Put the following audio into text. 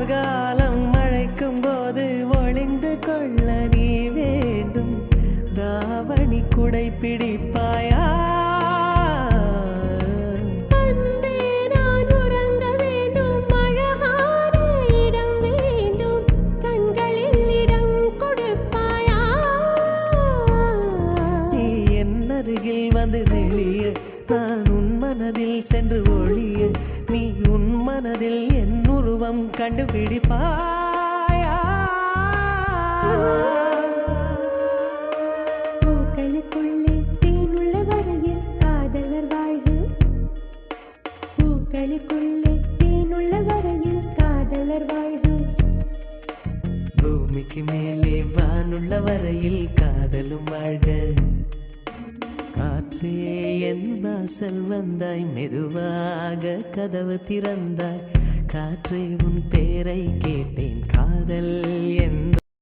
கார்காலம் மழைக்கும் போது ஒளிந்து கொள்ள நீ வேண்டும். தாவணி குடை பிடிப்பாயா? வந்து நெளிய நான் உன் மனதில் சென்று ஒழிய நீ உன் மனதில் என் உருவம் கண்டுபிடிப்பாயா? பூக்களுக்குள்ளே தேனுள்ள வரையில் காதலர் வாழ்வு. பூக்களுக்குள்ளே தேனுள்ள வரையில் காதலர் வாழ்வு. பூமிக்கு மேலே வானுள்ள வரையில் காதலும் வாழ்க. காற்றே என் வாசல் வந்தாய், மெதுவாக கதவு திறந்தாய். காற்றே உன் பேரை